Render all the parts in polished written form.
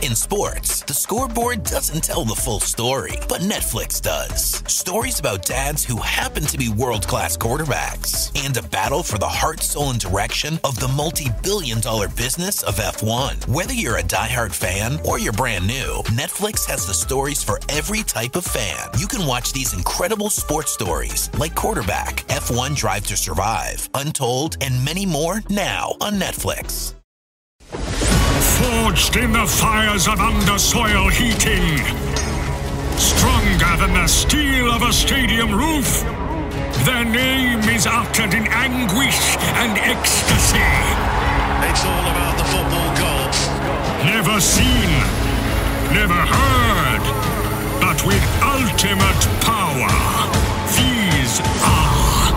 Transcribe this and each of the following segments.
In sports, the scoreboard doesn't tell the full story, but Netflix does. Stories about dads who happen to be world-class quarterbacks and a battle for the heart, soul, and direction of the multi-billion-dollar business of F1. Whether you're a diehard fan or you're brand new, Netflix has the stories for every type of fan. You can watch these incredible sports stories like Quarterback, F1 Drive to Survive, Untold, and many more now on Netflix. Forged in the fires of undersoil heating, stronger than the steel of a stadium roof, their name is uttered in anguish and ecstasy. It's all about the football gods. Never seen, never heard, but with ultimate power, these are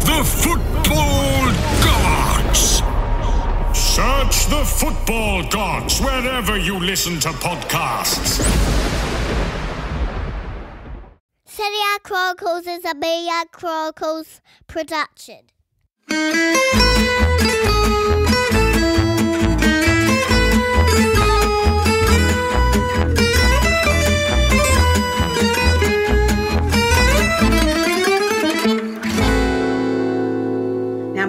the football gods. Search the football gods wherever you listen to podcasts. Serie A Chronicles is a Milan Chronicles production.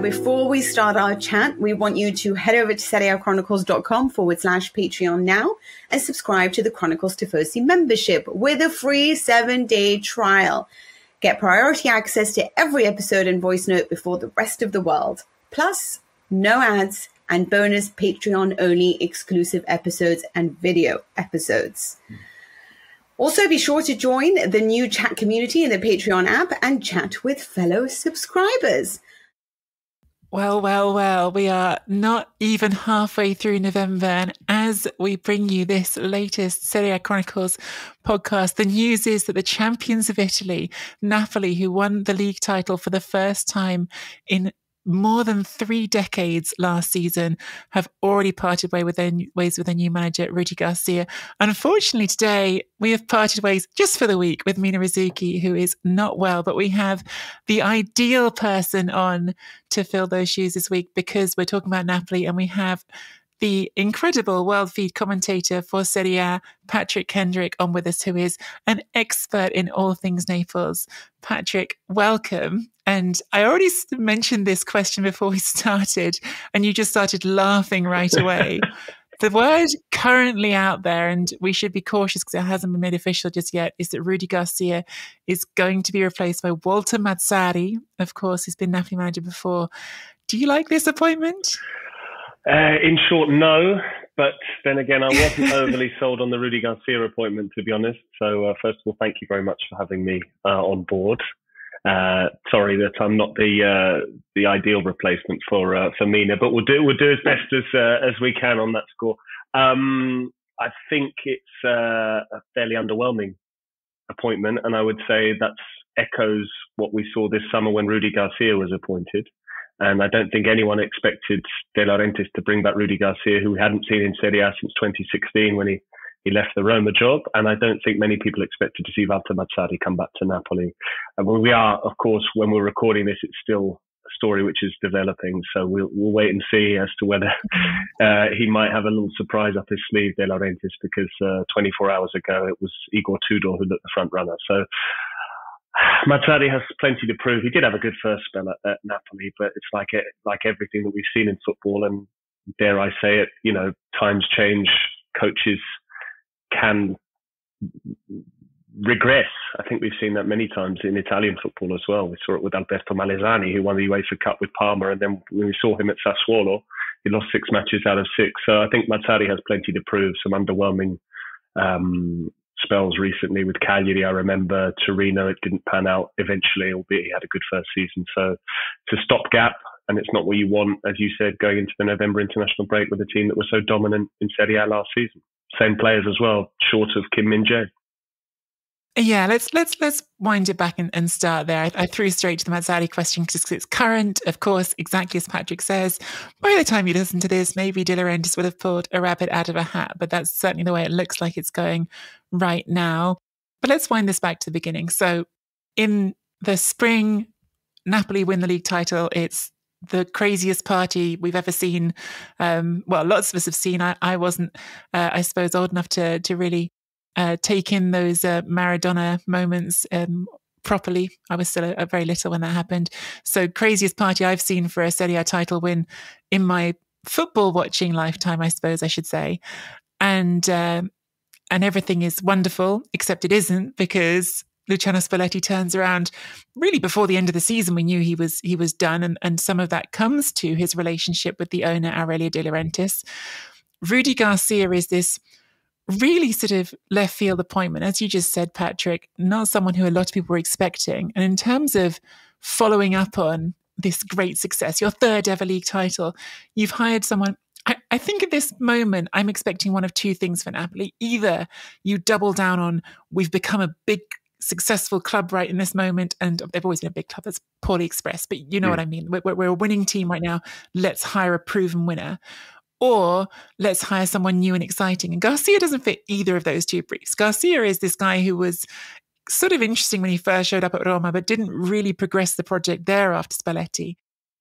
Before we start our chat, we want you to head over to serieachronicles.com/Patreon now and subscribe to the Chronicles Tifosi membership with a free 7-day trial. Get priority access to every episode and voice note before the rest of the world. Plus, no ads and bonus Patreon-only exclusive episodes and video episodes. Also, be sure to join the new chat community in the Patreon app and chat with fellow subscribers. Well, we are not even halfway through November, and as we bring you this latest Serie A Chronicles podcast, the news is that the champions of Italy, Napoli, who won the league title for the first time in more than 3 decades last season, have already parted ways with their new manager, Rudi Garcia. Unfortunately, today we have parted ways just for the week with Mina Rzouki, who is not well, but we have the ideal person on to fill those shoes this week because we're talking about Napoli, and we have the incredible world feed commentator for Serie A, Patrick Kendrick, on with us, who is an expert in all things Naples. Patrick, welcome. And I already mentioned this question before we started, and you just started laughing right away. The word currently out there, and we should be cautious because it hasn't been made official just yet, is that Rudi Garcia is going to be replaced by Walter Mazzarri. Of course, he's been Napoli manager before. Do you like this appointment? In short, no. But then again, I wasn't overly sold on the Rudi Garcia appointment, to be honest. So first of all, thank you very much for having me on board. Sorry that I'm not the ideal replacement for Mina, but we'll do as best as we can on that score. I think it's a fairly underwhelming appointment, and I would say that echoes what we saw this summer when Rudi Garcia was appointed. And I don't think anyone expected De Laurentiis to bring back Rudi Garcia, who we hadn't seen in Serie A since 2016 when he left the Roma job. And I don't think many people expected to see Walter Mazzarri come back to Napoli. And we are, of course, when we're recording this, it's still a story which is developing. So we'll wait and see as to whether he might have a little surprise up his sleeve, De Laurentiis, because 24 hours ago it was Igor Tudor who looked the front runner. So Mazzarri has plenty to prove. He did have a good first spell at Napoli, but it's like everything that we've seen in football, and dare I say it, times change, coaches can regress. I think we've seen that many times in Italian football as well. We saw it with Alberto Malesani, who won the UEFA Cup with Parma, and then when we saw him at Sassuolo, he lost 6 matches out of 6. So I think Mazzarri has plenty to prove. Some underwhelming spells recently with Cagliari. I remember Torino, it didn't pan out eventually, albeit he had a good first season. So it's a stopgap, and it's not what you want, as you said, going into the November international break with a team that was so dominant in Serie A last season. Same players as well, short of Kim Min-jae. Yeah, let's wind it back and start there. I threw straight to the Mazzarri question because it's current, of course, exactly as Patrick says. By the time you listen to this, maybe De Laurentiis would have pulled a rabbit out of a hat, but that's certainly the way it looks like it's going right now. But let's wind this back to the beginning. So in the spring, Napoli win the league title. It's the craziest party we've ever seen. Well, lots of us have seen. I wasn't, I suppose, old enough to really take in those Maradona moments properly. I was still a very little when that happened. So craziest party I've seen for a Serie A title win in my football watching lifetime, I suppose I should say. And everything is wonderful, except it isn't, because Luciano Spalletti turns around really before the end of the season. We knew he was done, and some of that comes to his relationship with the owner, Aurelio De Laurentiis. Rudy Garcia is this really sort of left field appointment, as you just said, Patrick, not someone who a lot of people were expecting. And in terms of following up on this great success, your third ever league title, you've hired someone. I think at this moment, I'm expecting one of two things for Napoli. Either you double down on, we've become a big, successful club right in this moment, and they've always been a big club, that's poorly expressed, but you know what I mean. We're a winning team right now. Let's hire a proven winner. Or let's hire someone new and exciting. And Garcia doesn't fit either of those two briefs. Garcia is this guy who was sort of interesting when he first showed up at Roma, but didn't really progress the project there after Spalletti,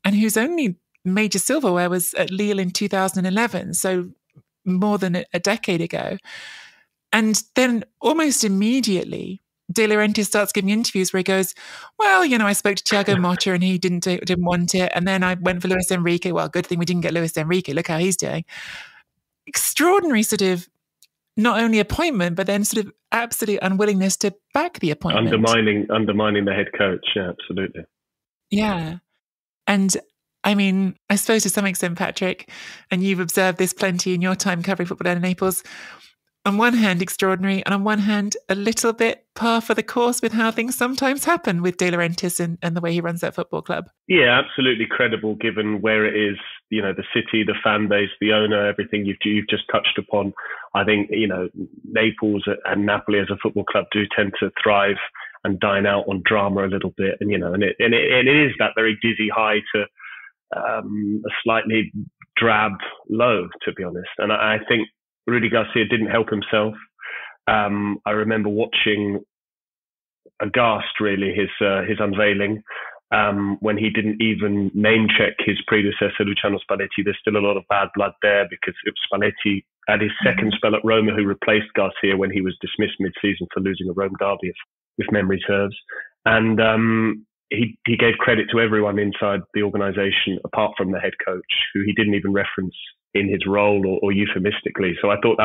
and whose only major silverware was at Lille in 2011, so more than a decade ago. And then almost immediately, De Laurentiis starts giving interviews where he goes, well, I spoke to Thiago Motta and he didn't want it. And then I went for Luis Enrique. Well, good thing we didn't get Luis Enrique. Look how he's doing. Extraordinary sort of not only appointment, but then sort of absolute unwillingness to back the appointment. Undermining the head coach. Yeah, absolutely. Yeah. And I mean, I suppose to some extent, Patrick, and you've observed this plenty in your time covering football down in Naples, on one hand, extraordinary, and on one hand, a little bit par for the course with how things sometimes happen with De Laurentiis and the way he runs that football club. Yeah, absolutely credible given where it is, the city, the fan base, the owner, everything you've just touched upon. I think, Naples and Napoli as a football club do tend to thrive and dine out on drama a little bit. And, it is that very dizzy high to a slightly drab low, to be honest. And I think Rudy Garcia didn't help himself. I remember watching aghast, really, his unveiling when he didn't even name check his predecessor, Luciano Spalletti. There's still a lot of bad blood there because it was Spalletti at his second spell at Roma who replaced Garcia when he was dismissed mid-season for losing a Rome derby, if memory serves. And he gave credit to everyone inside the organisation apart from the head coach, who he didn't even reference in his role or euphemistically. So I thought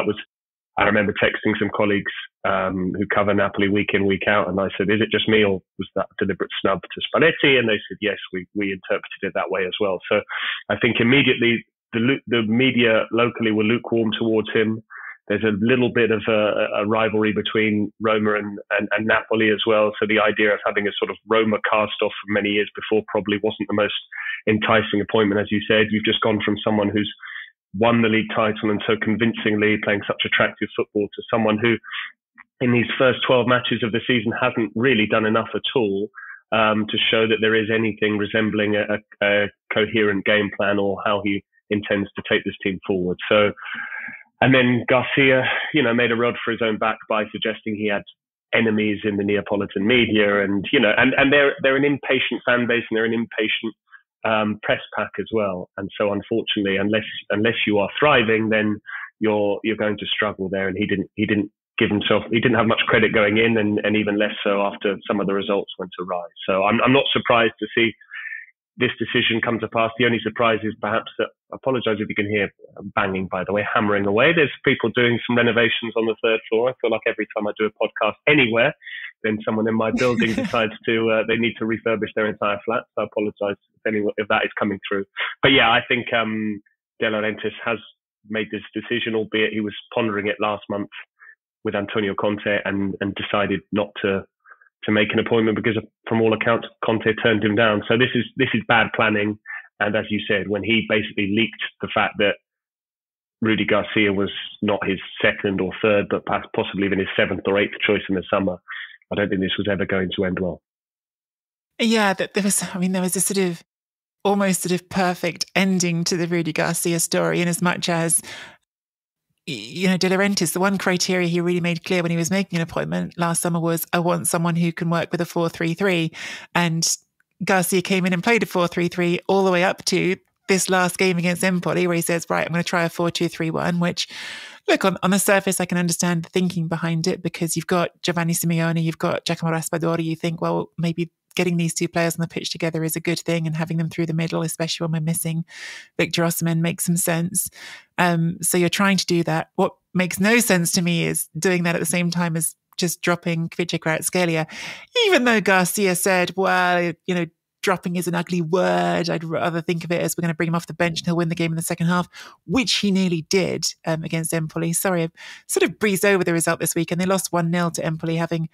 I remember texting some colleagues who cover Napoli week in, week out, and I said, is it just me or was that a deliberate snub to Spalletti? And they said, yes, we interpreted it that way as well. So I think immediately the media locally were lukewarm towards him. There's a little bit of a rivalry between Roma and Napoli as well. So the idea of having a sort of Roma cast-off from many years before probably wasn't the most enticing appointment. As you said, you've just gone from someone who's won the league title and so convincingly playing such attractive football to someone who in these first 12 matches of the season hasn't really done enough at all to show that there is anything resembling a coherent game plan or how he intends to take this team forward. So, and then Garcia, made a rod for his own back by suggesting he had enemies in the Neapolitan media and they're an impatient fan base and they're an impatient press pack as well. And so unfortunately, unless you are thriving, then you're going to struggle there. And he didn't have much credit going in and even less so after some of the results went awry. So I'm not surprised to see this decision come to pass. The only surprise is perhaps that, I apologise if you can hear banging, by the way, hammering away. There's people doing some renovations on the third floor. I feel like every time I do a podcast anywhere, then someone in my building decides they need to refurbish their entire flat. So I apologise if that is coming through. But yeah, I think De Laurentiis has made this decision, albeit he was pondering it last month with Antonio Conte and decided not to make an appointment because from all accounts, Conte turned him down. So this is bad planning. And as you said, when he basically leaked the fact that Rudy Garcia was not his second or third, but possibly even his seventh or eighth choice in the summer, I don't think this was ever going to end well. Yeah, there was a sort of almost sort of perfect ending to the Rudy Garcia story in as much as, De Laurentiis, the one criteria he really made clear when he was making an appointment last summer was, I want someone who can work with a 4-3-3. And Garcia came in and played a 4-3-3 all the way up to this last game against Empoli, where he says, right, I'm going to try a 4-2-3-1, which, look, on the surface, I can understand the thinking behind it, because you've got Giovanni Simeone, you've got Giacomo Raspadori. You think, well, maybe getting these two players on the pitch together is a good thing, and having them through the middle, especially when we're missing Victor Osimhen, makes some sense. So you're trying to do that. What makes no sense to me is doing that at the same time as just dropping Kvaratskhelia, even though Garcia said, well, dropping is an ugly word. I'd rather think of it as we're going to bring him off the bench and he'll win the game in the second half, which he nearly did against Empoli. Sorry, I've sort of breezed over the result this week, and they lost 1-0 to Empoli, having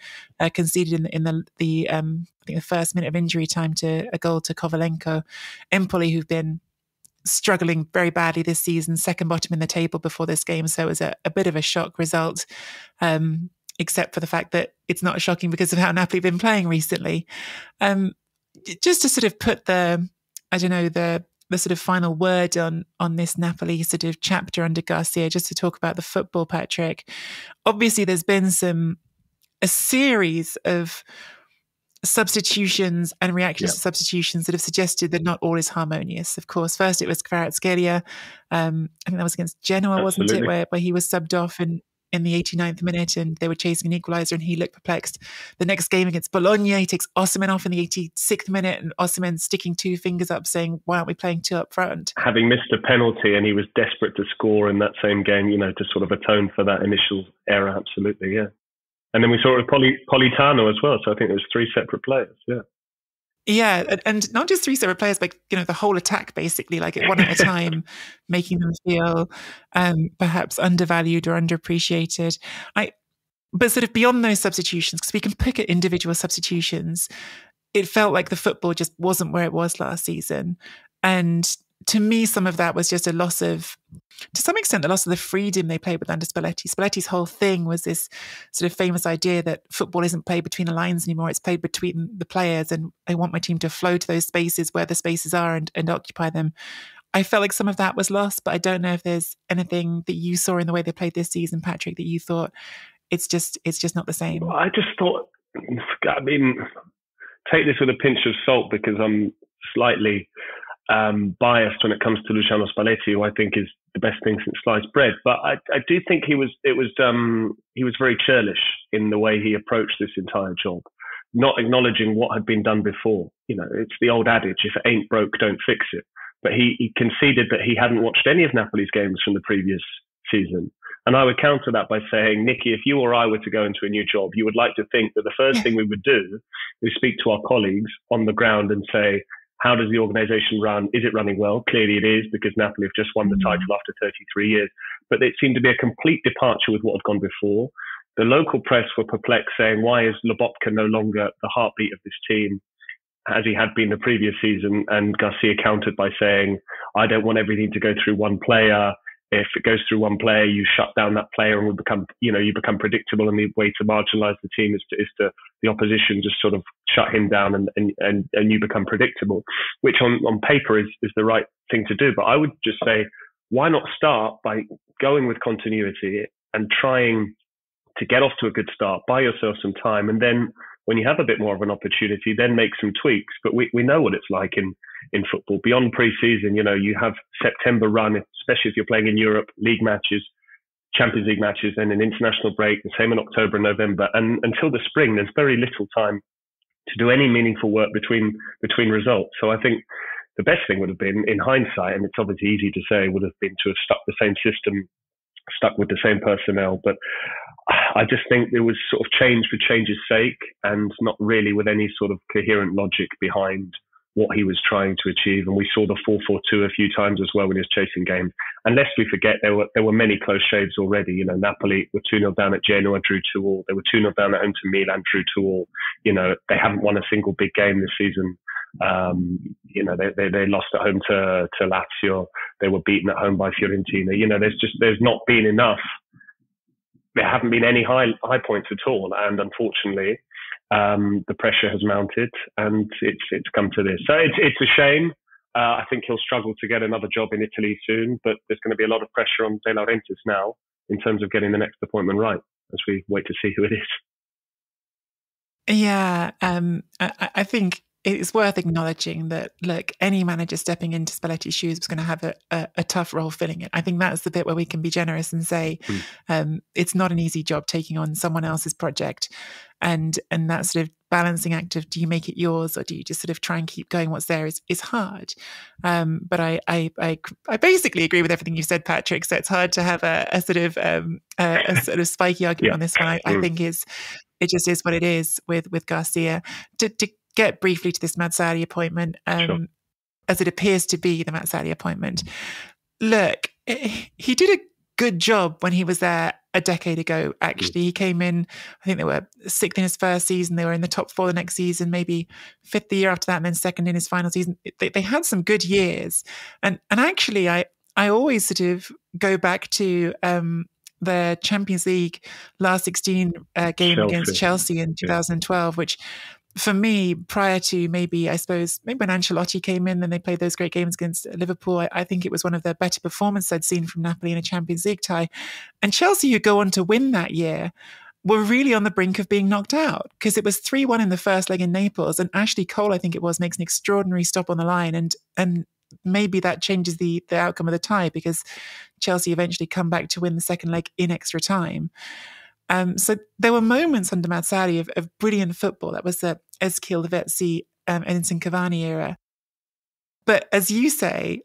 conceded in the I think the first minute of injury time to a goal to Kovalenko. Empoli, who've been struggling very badly this season, second bottom in the table before this game, so it was a bit of a shock result. Except for the fact that it's not shocking because of how Napoli have been playing recently. Just to sort of put the sort of final word on this Napoli sort of chapter under Garcia, just to talk about the football, Patrick. Obviously, there's been a series of substitutions and reactions to substitutions that have suggested that not all is harmonious. Of course, first it was Kvaratskhelia. I think that was against Genoa, wasn't it, where he was subbed off in the 89th minute, and they were chasing an equaliser and he looked perplexed. The next game against Bologna, he takes Osimhen off in the 86th minute, and Osimhen sticking two fingers up saying, why aren't we playing two up front? Having missed a penalty, and he was desperate to score in that same game, to sort of atone for that initial error. Absolutely, yeah. And then we saw it with Politano as well, so I think it was three separate players, yeah. Yeah, and not just three separate players, but the whole attack, basically, like one at a time, making them feel perhaps undervalued or underappreciated. But sort of beyond those substitutions, because we can pick at individual substitutions, it felt like the football just wasn't where it was last season. And to me, some of that was just to some extent, the loss of the freedom they played with under Spalletti. Spalletti's whole thing was this sort of famous idea that football isn't played between the lines anymore, it's played between the players, and I want my team to flow to those spaces where the spaces are and occupy them. I felt like some of that was lost, but I don't know if there's anything that you saw in the way they played this season, Patrick, that you thought it's just not the same. Well, I just thought, take this with a pinch of salt, because I'm slightly biased when it comes to Luciano Spalletti, who I think is the best thing since sliced bread. But I do think he was very churlish in the way he approached this entire job, not acknowledging what had been done before. It's the old adage, if it ain't broke, don't fix it. But he conceded that he hadn't watched any of Napoli's games from the previous season. And I would counter that by saying, Nikki, if you or I were to go into a new job, you would like to think that the first thing we would do is speak to our colleagues on the ground and say, how does the organisation run? Is it running well? Clearly it is, because Napoli have just won the title after 33 years. But it seemed to be a complete departure with what had gone before. The local press were perplexed, saying, why is Lobotka no longer the heartbeat of this team, as he had been the previous season? And Garcia countered by saying, I don't want everything to go through one player. If it goes through one player, you shut down that player and you become predictable. And the way to marginalise the team is to the opposition just sort of shut him down and you become predictable, which on paper is the right thing to do. But I would just say, why not start by going with continuity and trying to get off to a good start, buy yourself some time, and then when you have a bit more of an opportunity, then make some tweaks. But we know what it's like in football. Beyond pre-season, you have September run, especially if you're playing in Europe, league matches, Champions League matches, then an international break, the same in October and November. And until the spring, there's very little time to do any meaningful work between results. So I think the best thing would have been, in hindsight, and it's obviously easy to say, would have been to have stuck the same system, stuck with the same personnel. But I just think there was sort of change for change's sake, and not really with any sort of coherent logic behind what he was trying to achieve. And we saw the 4-4-2 a few times as well when he was chasing games. And lest we forget, there were many close shaves already. Napoli were 2-0 down at Genoa, drew 2-2. They were 2-0 down at home to Milan, drew 2-2. They haven't won a single big game this season. They lost at home to Lazio. They were beaten at home by Fiorentina. There's not been enough. There haven't been any high points at all. And unfortunately, the pressure has mounted, and it's come to this. So it's a shame. I think he'll struggle to get another job in Italy soon, but there's going to be a lot of pressure on De Laurentiis now in terms of getting the next appointment right, as we wait to see who it is. Yeah, I think it's worth acknowledging that, look, any manager stepping into Spalletti's shoes was going to have a tough role filling it. I think that's the bit where we can be generous and say it's not an easy job taking on someone else's project. And that sort of balancing act of, do you make it yours or do you just sort of try and keep going what's there is hard. But I basically agree with everything you said, Patrick. So it's hard to have a sort of spiky argument on this one. I think it just is what it is with Garcia. To get briefly to this Mazzarri appointment, as it appears to be the Mazzarri appointment. Look, he did a good job when he was there a decade ago, actually. He came in, I think they were 6th in his first season. They were in the top 4 the next season, maybe 5th the year after that, and then 2nd in his final season. They had some good years. And actually, I always sort of go back to the Champions League last 16 game against Chelsea in 2012, which for me, prior to maybe when Ancelotti came in and they played those great games against Liverpool, I think it was one of the better performances I'd seen from Napoli in a Champions League tie. And Chelsea, who go on to win that year, were really on the brink of being knocked out because it was 3-1 in the first leg in Naples. And Ashley Cole, I think it was, makes an extraordinary stop on the line. And maybe that changes the outcome of the tie because Chelsea eventually come back to win the second leg in extra time. So there were moments under Mazzarri of brilliant football. That was the Ezequiel Lavezzi, Edinson Cavani era. But as you say,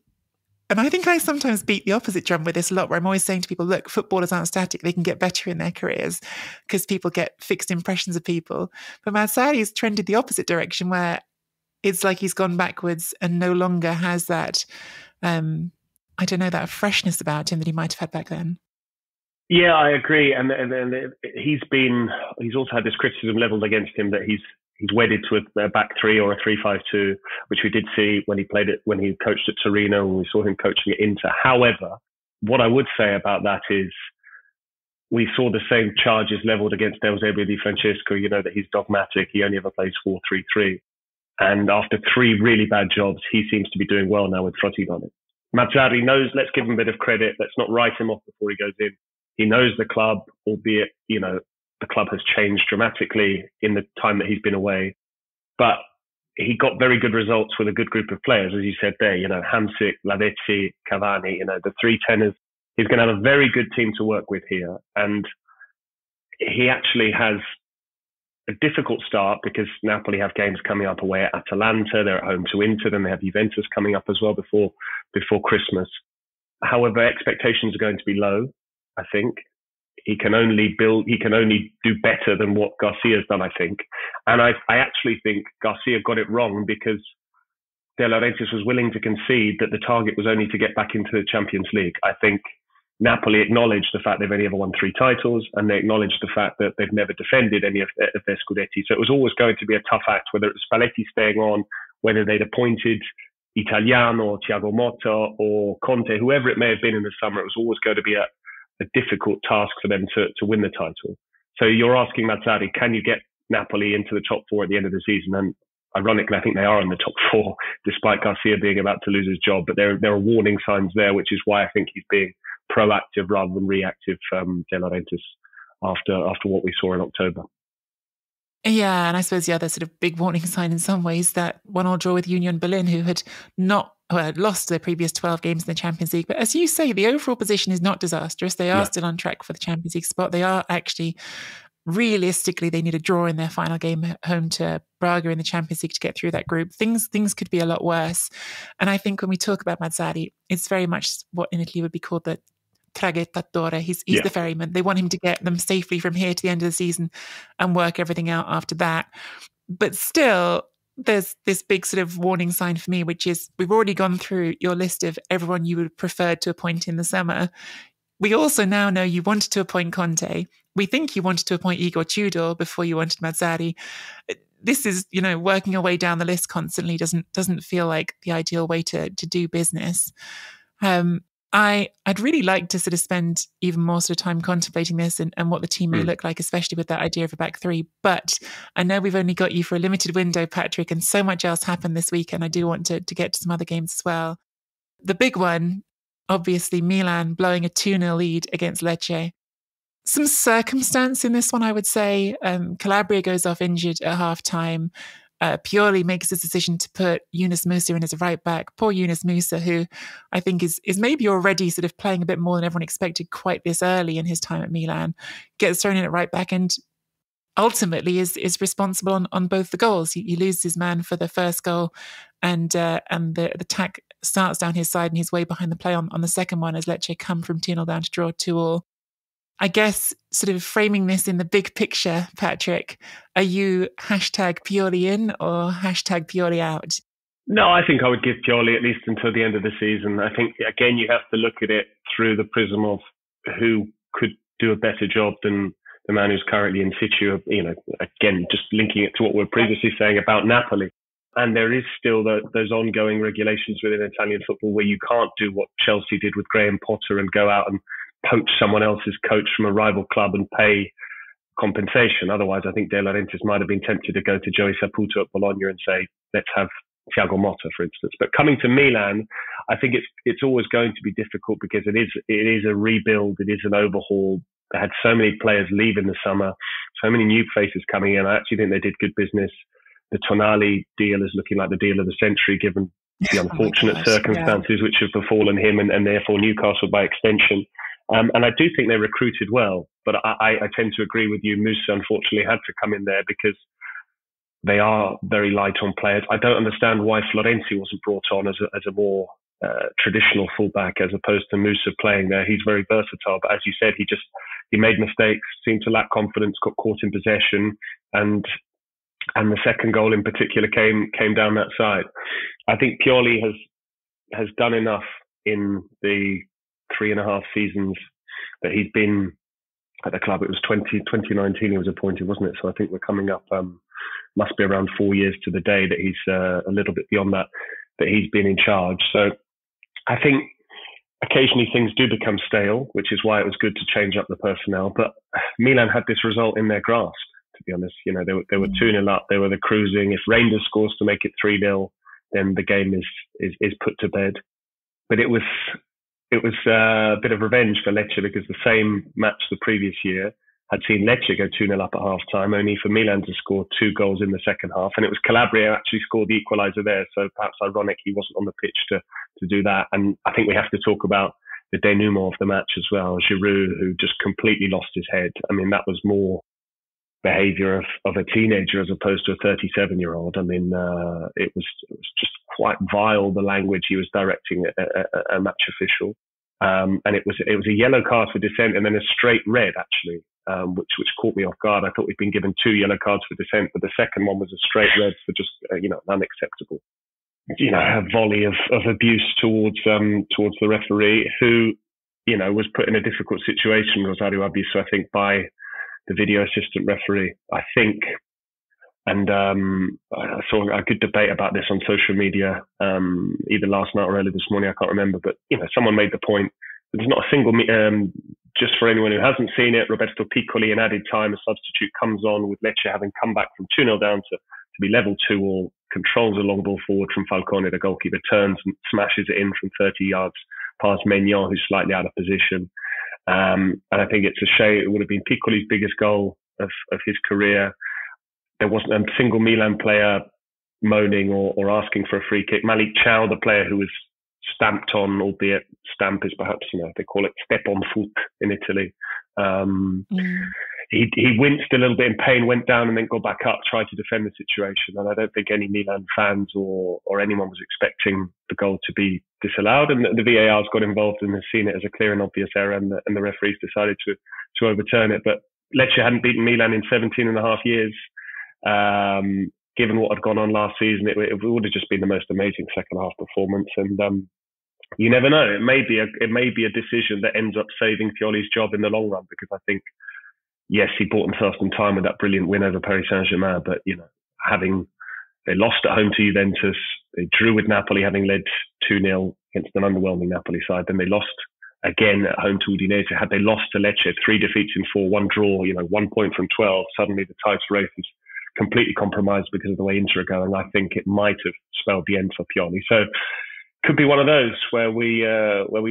and I think I sometimes beat the opposite drum with this a lot, where I'm always saying to people, look, footballers aren't static. They can get better in their careers because people get fixed impressions of people. But Mazzarri has trended the opposite direction, where it's like he's gone backwards and no longer has that, that freshness about him that he might have had back then. Yeah, I agree, and he's also had this criticism leveled against him that he's wedded to a back three or a 3-5-2, which we did see when he coached at Torino, and we saw him coaching at Inter. However, what I would say about that is we saw the same charges leveled against Eusebio Di Francesco. You know that he's dogmatic; he only ever plays 4-3-3, and after 3 really bad jobs, he seems to be doing well now with Frosinone. Mazzarri knows. Let's give him a bit of credit. Let's not write him off before he goes in. He knows the club, albeit, the club has changed dramatically in the time that he's been away. But he got very good results with a good group of players, as you said there, Hamsik, Lavezzi, Cavani, the 3 tenors. He's going to have a very good team to work with here. And he actually has a difficult start because Napoli have games coming up away at Atalanta. They're at home to Inter. Then they have Juventus coming up as well before Christmas. However, expectations are going to be low. I think he can only do better than what Garcia's done, I think. And I actually think Garcia got it wrong because De Laurentiis was willing to concede that the target was only to get back into the Champions League. I think Napoli acknowledged the fact they've only ever won 3 titles, and they acknowledged the fact that they've never defended any of their Scudetti. So it was always going to be a tough act, whether it was Spalletti staying on, whether they'd appointed Italiano or Thiago Motta or Conte, whoever it may have been in the summer. It was always going to be a difficult task for them to win the title. So you're asking Mazzarri, can you get Napoli into the top 4 at the end of the season? And ironically, I think they are in the top 4, despite Garcia being about to lose his job. But there are warning signs there, which is why I think he's being proactive rather than reactive, De Laurentiis, after what we saw in October. Yeah, and I suppose the other sort of big warning sign in some ways, that 1-1 draw with Union Berlin, who had lost their previous 12 games in the Champions League. But as you say, the overall position is not disastrous. They are still on track for the Champions League spot. They are actually, realistically, they need a draw in their final game at home to Braga in the Champions League to get through that group. Things could be a lot worse. And I think when we talk about Mazzarri, it's very much what in Italy would be called the traghettatore. He's the ferryman. They want him to get them safely from here to the end of the season and work everything out after that. But still, there's this big sort of warning sign for me, which is we've already gone through your list of everyone you would have preferred to appoint in the summer. We also now know you wanted to appoint Conte. We think you wanted to appoint Igor Tudor before you wanted Mazzarri. This is, working our way down the list constantly doesn't feel like the ideal way to do business. I'd really like to sort of spend even more sort of time contemplating this and what the team may look like, especially with that idea of a back 3. But I know we've only got you for a limited window, Patrick, and so much else happened this week, and I do want to get to some other games as well. The big one, obviously, Milan blowing a 2-0 lead against Lecce. Some circumstance in this one, I would say. Calabria goes off injured at half-time. Pioli makes this decision to put Yunus Musa in as a right back. Poor Yunus Musa, who I think is maybe already sort of playing a bit more than everyone expected quite this early in his time at Milan, gets thrown in at right back and ultimately is responsible on both the goals. He loses his man for the first goal, and the attack starts down his side and he's way behind the play on the second one as Lecce come from 2-0 down to draw 2-2. I guess sort of framing this in the big picture, Patrick, are you #Pioli in or #Pioli out? No, I think I would give Pioli at least until the end of the season. I think, again, you have to look at it through the prism of who could do a better job than the man who's currently in situ. Again, just linking it to what we were previously saying about Napoli. And there is still those ongoing regulations within Italian football where you can't do what Chelsea did with Graham Potter and go out and poach someone else's coach from a rival club and pay compensation. Otherwise, I think De Laurentiis might have been tempted to go to Joey Saputo at Bologna and say, let's have Thiago Motta, for instance. But coming to Milan, I think it's always going to be difficult because it is a rebuild, it is an overhaul. They had so many players leave in the summer, so many new faces coming in. I actually think they did good business. The Tonali deal is looking like the deal of the century, given the unfortunate circumstances which have befallen him and therefore Newcastle by extension. And I do think they recruited well, but I tend to agree with you. Musa unfortunately had to come in there because they are very light on players. I don't understand why Florenzi wasn't brought on as a more traditional fullback as opposed to Musa playing there. He's very versatile, but as you said, he made mistakes, seemed to lack confidence, got caught in possession, and the second goal in particular came down that side. I think Pioli has done enough in the 3.5 seasons that he's been at the club. It was 2019 he was appointed, wasn't it? So I think we're coming up, must be around 4 years to the day that he's a little bit beyond that he's been in charge. So I think occasionally things do become stale, which is why it was good to change up the personnel. But Milan had this result in their grasp, to be honest. They were 2-0 up, they were the cruising. If Rangers scores to make it 3-0, then the game is put to bed. But it was a bit of revenge for Lecce because the same match the previous year had seen Lecce go 2-0 up at half-time, only for Milan to score 2 goals in the second half. And it was Calabria who actually scored the equaliser there, so perhaps ironic he wasn't on the pitch to do that. And I think we have to talk about the denouement of the match as well. Giroud, who just completely lost his head. I mean, that was more behaviour of a teenager as opposed to a 37-year-old. I mean, it was just quite vile, the language he was directing a match official. And it was a yellow card for dissent and then a straight red, actually, which caught me off guard. I thought we'd been given 2 yellow cards for dissent, but the second one was a straight red for just, unacceptable. A volley of abuse towards the referee, who, was put in a difficult situation, Rosario Abiso, I think, by the video assistant referee, I think. And I saw a good debate about this on social media, either last night or early this morning, I can't remember. But, someone made the point, there's not a single, just for anyone who hasn't seen it, Roberto Piccoli in added time, a substitute, comes on with Lecce having come back from 2-0 down to be level 2-2, controls a long ball forward from Falcone, the goalkeeper, turns and smashes it in from 30 yards past Maignan, who's slightly out of position. And I think it's a shame. It would have been Piccoli's biggest goal of his career. There wasn't a single Milan player moaning or asking for a free kick. Malik Chow, the player who was stamped on, albeit stamp is perhaps, they call it step on foot in Italy. He winced a little bit in pain, went down and then got back up, tried to defend the situation. And I don't think any Milan fans or anyone was expecting the goal to be disallowed. And the VAR's got involved and has seen it as a clear and obvious error, and the referees decided to overturn it. But Lecce hadn't beaten Milan in 17.5 years. Given what had gone on last season, it would have just been the most amazing second half performance. And you never know. It may be a decision that ends up saving Pioli's job in the long run, because I think, yes, he bought himself some time with that brilliant win over Paris Saint-Germain, but they lost at home to Juventus, they drew with Napoli, having led 2-0 against an underwhelming Napoli side. Then they lost again at home to Udinese. Had they lost to Lecce, 3 defeats in 4, 1 draw, 1 point from 12, suddenly the title race is completely compromised because of the way Inter are going. I think it might have spelled the end for Pioli. So could be one of those where we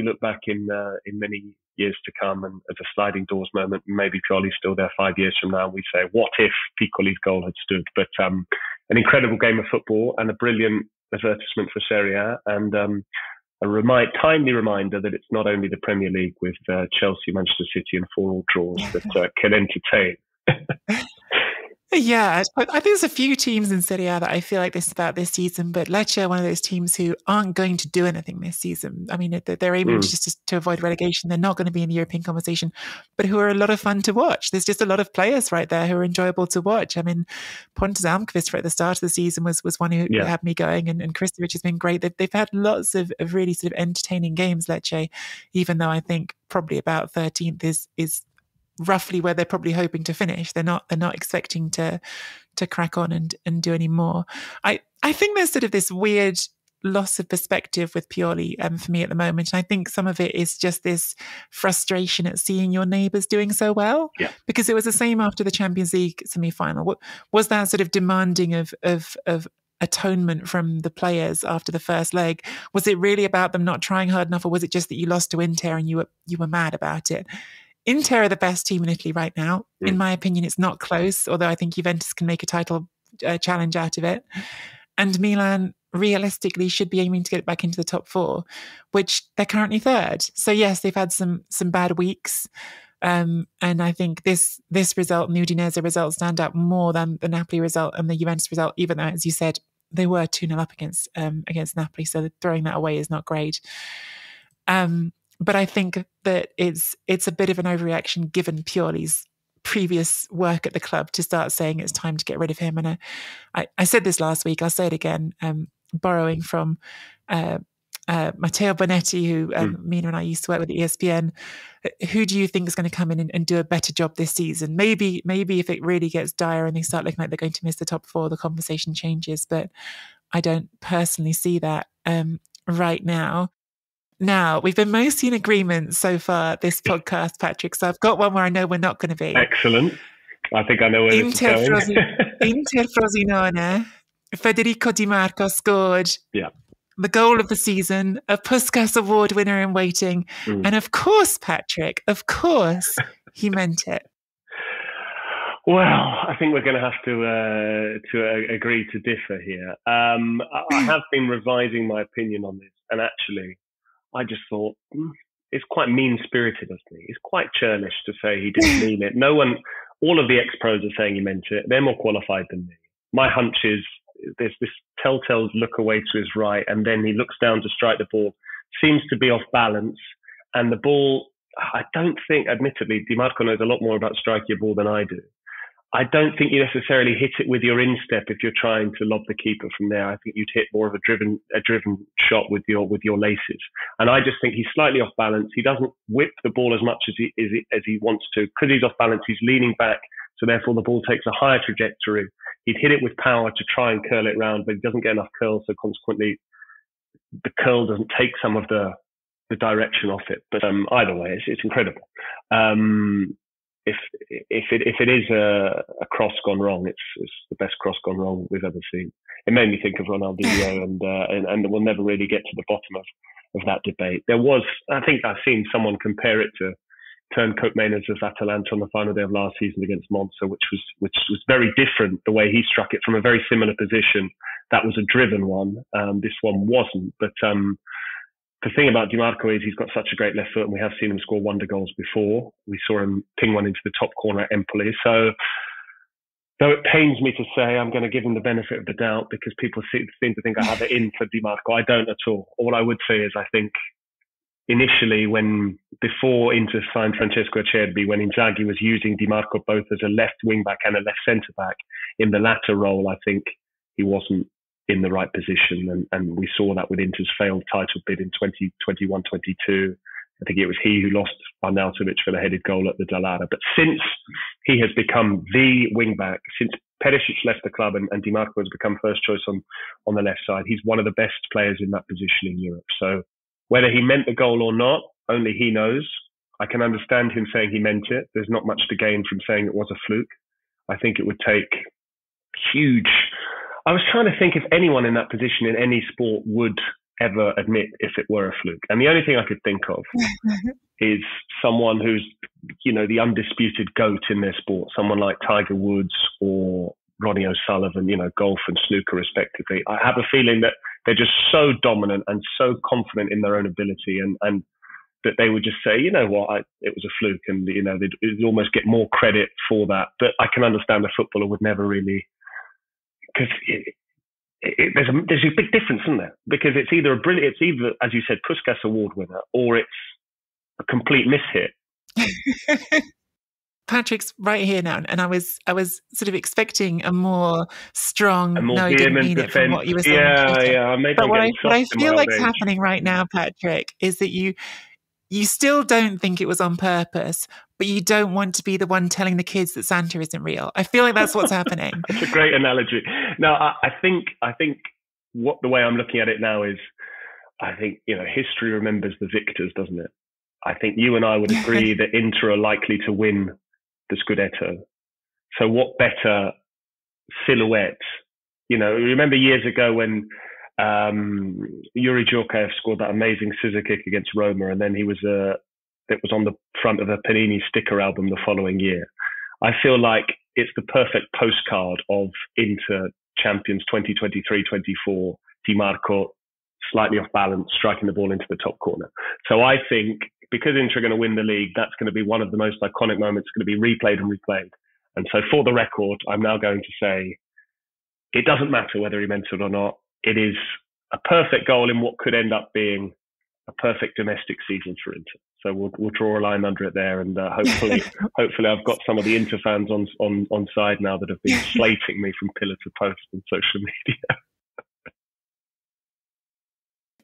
look back in many years to come and as a sliding doors moment, maybe Pioli's still there 5 years from now, and we say, what if Piccoli's goal had stood? But an incredible game of football and a brilliant advertisement for Serie A, and timely reminder that it's not only the Premier League with Chelsea, Manchester City and 4-4 draws that can entertain. Yeah, I think there's a few teams in Serie A that I feel like this about this season, but Lecce are one of those teams who aren't going to do anything this season. I mean, they're aiming just to avoid relegation. They're not going to be in the European conversation, but who are a lot of fun to watch. There's just a lot of players right there who are enjoyable to watch. I mean, Pontus Almqvist at the start of the season was one who had me going, and Kristovic has been great. They've had lots of really sort of entertaining games, Lecce, even though I think probably about 13th is roughly where they're probably hoping to finish. They're not expecting to crack on and do any more. I think there's sort of this weird loss of perspective with Pioli for me at the moment. And I think some of it is just this frustration at seeing your neighbours doing so well. Yeah. Because it was the same after the Champions League semi-final. Was that sort of demanding of atonement from the players after the first leg? Was it really about them not trying hard enough, or was it just that you lost to Inter and you were mad about it? Inter are the best team in Italy right now. In my opinion, it's not close, although I think Juventus can make a title challenge out of it. And Milan realistically should be aiming to get back into the top 4, which they're currently 3rd. So yes, they've had some bad weeks. And I think this result, the Udinese result, stand out more than the Napoli result and the Juventus result, even though, as you said, they were 2-0 up against Napoli. So throwing that away is not great. But I think that it's a bit of an overreaction given Pioli's previous work at the club to start saying it's time to get rid of him. And I said this last week, I'll say it again, borrowing from Matteo Bonetti, who Mina and I used to work with at ESPN. Who do you think is going to come in and do a better job this season? Maybe if it really gets dire and they start looking like they're going to miss the top 4, the conversation changes. But I don't personally see that right now. Now, we've been mostly in agreement so far this podcast, Patrick, so I've got one where I know we're not going to be. Excellent. I think I know where this is going. Inter Frosinone, Federico Di Marco scored the goal of the season, a Puskas Award winner in waiting, and of course, Patrick, he meant it. Well, I think we're going to have to agree to differ here. I have been revising my opinion on this, and actually, I just thought it's quite mean-spirited of me. It's quite churlish to say he didn't mean it. All of the ex-pros are saying he meant it. They're more qualified than me. My hunch is there's this telltale look away to his right, and then he looks down to strike the ball, seems to be off balance, and the ball, I don't think, admittedly, Di Marco knows a lot more about striking a ball than I do. I don't think you necessarily hit it with your instep if you're trying to lob the keeper from there. I think you'd hit more of a driven shot with your laces. And I just think he's slightly off balance. He doesn't whip the ball as much as he wants to. Because he's off balance, he's leaning back. So therefore the ball takes a higher trajectory. He'd hit it with power to try and curl it round, but he doesn't get enough curl. So consequently, the curl doesn't take some of the direction off it. But either way, it's incredible. If it is a cross gone wrong, it's the best cross gone wrong we've ever seen. It made me think of Ronaldinho, and we'll never really get to the bottom of that debate. I think I've seen someone compare it to turncoat Maynards of Atalanta on the final day of last season against Monza, which was very different. The way he struck it from a very similar position, that was a driven one. This one wasn't, but. The thing about Di Marco is he's got such a great left foot, and we have seen him score wonder goals before. We saw him ping one into the top corner at Empoli. So, though it pains me to say, I'm going to give him the benefit of the doubt because people seem to think I have it in for Di Marco. I don't at all. All I would say is I think initially before Inter signed Francesco Acerbi, when Inzaghi was using Di Marco both as a left wing back and a left centre back, in the latter role, I think he wasn't in the right position, and we saw that with Inter's failed title bid in 2021-22. I think it was he who lost Arnautovic for the headed goal at the Dallara. But since he has become the wing back, since Perisic left the club and Di Marco has become first choice on the left side, he's one of the best players in that position in Europe. So whether he meant the goal or not, only he knows. I can understand him saying he meant it. There's not much to gain from saying it was a fluke. I think it would take huge... I was trying to think if anyone in that position in any sport would ever admit if it were a fluke. And the only thing I could think of is someone who's, the undisputed GOAT in their sport, someone like Tiger Woods or Ronnie O'Sullivan, golf and snooker respectively. I have a feeling that they're just so dominant and so confident in their own ability, and that they would just say, it was a fluke, and they'd almost get more credit for that. But I can understand a footballer would never really, because there's a big difference, isn't there? Because it's either as you said, Puskas Award winner, or it's a complete mishit. Patrick's right here now, and I was sort of expecting a more strong, no, he didn't mean it, from what you were saying. Yeah. But what I feel like is happening right now, Patrick, is that you still don't think it was on purpose, but you don't want to be the one telling the kids that Santa isn't real. I feel like that's what's happening. That's a great analogy. No, I think what the way I'm looking at it now is, I think, history remembers the victors, doesn't it? I think you and I would agree that Inter are likely to win the Scudetto. So what better silhouette? Remember years ago when Yuri Djorkaeff scored that amazing scissor kick against Roma, and then it was on the front of a Panini sticker album the following year. I feel like it's the perfect postcard of Inter champions 2023-24. Di Marco slightly off balance, striking the ball into the top corner. So I think because Inter are going to win the league, that's going to be one of the most iconic moments, going to be replayed and replayed. And so for the record, I'm now going to say it doesn't matter whether he meant it or not. It is a perfect goal in what could end up being a perfect domestic season for Inter. So we'll draw a line under it there, and hopefully I've got some of the Inter fans on side now that have been slating me from pillar to post on social media.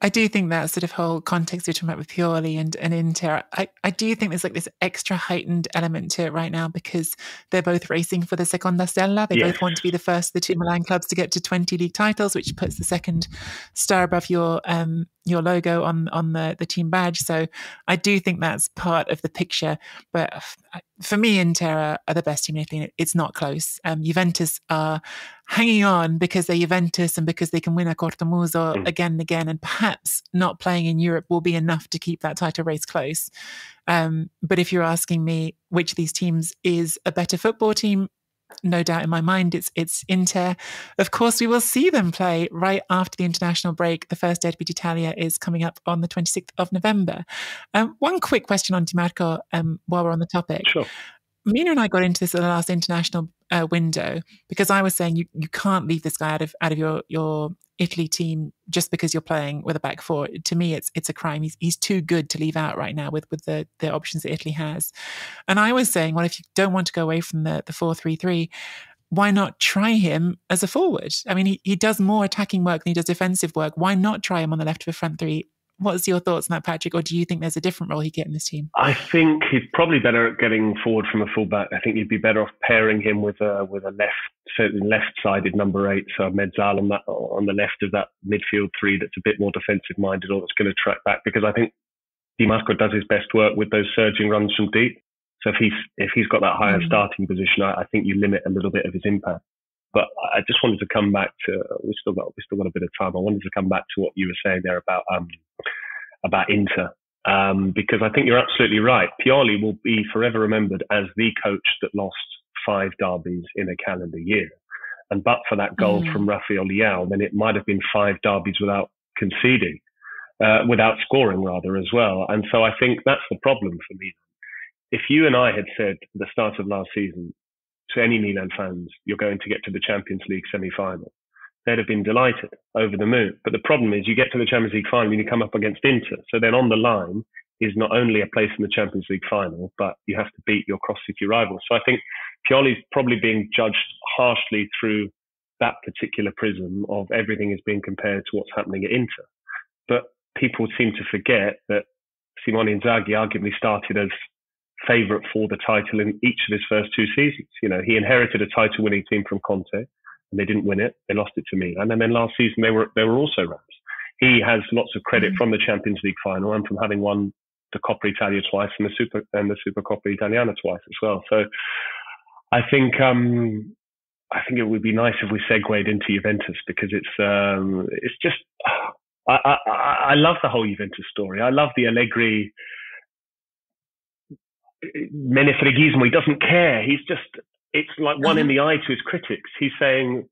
I do think that sort of whole context you're talking about with Pioli and Inter, I do think there's like this extra heightened element to it right now because they're both racing for the Seconda Stella. They both want to be the first of the two Milan clubs to get to 20 league titles, which puts the second star above your logo on the team badge. So I do think that's part of the picture. But for me, Inter are the best team in Italy. It's not close. Juventus are hanging on because they're Juventus and because they can win a Cortomuso again and again, and perhaps not playing in Europe will be enough to keep that title race close. But if you're asking me which of these teams is a better football team, no doubt in my mind it's Inter. Of course, we will see them play right after the international break. The first Derby d'Italia is coming up on the 26th of November. One quick question on Di Marco while we're on the topic. Sure. Mina and I got into this at the last international window because I was saying you can't leave this guy out of your Italy team just because you're playing with a back four. To me, it's a crime. He's too good to leave out right now with the options that Italy has. And I was saying, well, if you don't want to go away from the 4-3-3, why not try him as a forward? I mean, he does more attacking work than he does defensive work. Why not try him on the left of a front three? What's your thoughts on that, Patrick? Or do you think there's a different role he'd get in this team? I think he's probably better at getting forward from a fullback. I think you'd be better off pairing him with a left-sided number 8, so Mazzarri on the left of that midfield three that's a bit more defensive-minded or that's going to track back. Because I think Di Marco does his best work with those surging runs from deep. So if he's got that higher starting position, I think you limit a little bit of his impact. But I just wanted to come back to we still got a bit of time. I wanted to come back to what you were saying there about Inter, because I think you're absolutely right. Pioli will be forever remembered as the coach that lost 5 derbies in a calendar year. And but for that goal from Rafael Leao, then it might have been 5 derbies without conceding, without scoring rather as well. And so I think that's the problem for me. If you and I had said at the start of last season to any Milan fans, you're going to get to the Champions League semi-final, they'd have been delighted, over the moon. But the problem is you get to the Champions League final and you come up against Inter. So then on the line is not only a place in the Champions League final, but you have to beat your cross-city rivals. So I think Pioli's probably being judged harshly through that particular prism of everything is being compared to what's happening at Inter. But people seem to forget that Simone Inzaghi arguably started as favourite for the title in each of his first 2 seasons. You know, he inherited a title-winning team from Conte, and they didn't win it. They lost it to Milan. And then last season, they were also rats. He has lots of credit from the Champions League final and from having won the Coppa Italia twice and the Supercoppa Italiana twice as well. So I think it would be nice if we segued into Juventus, because it's just I love the whole Juventus story. I love the Allegri menefreghismo. He doesn't care. He's just it's like one in the eye to his critics. He's saying,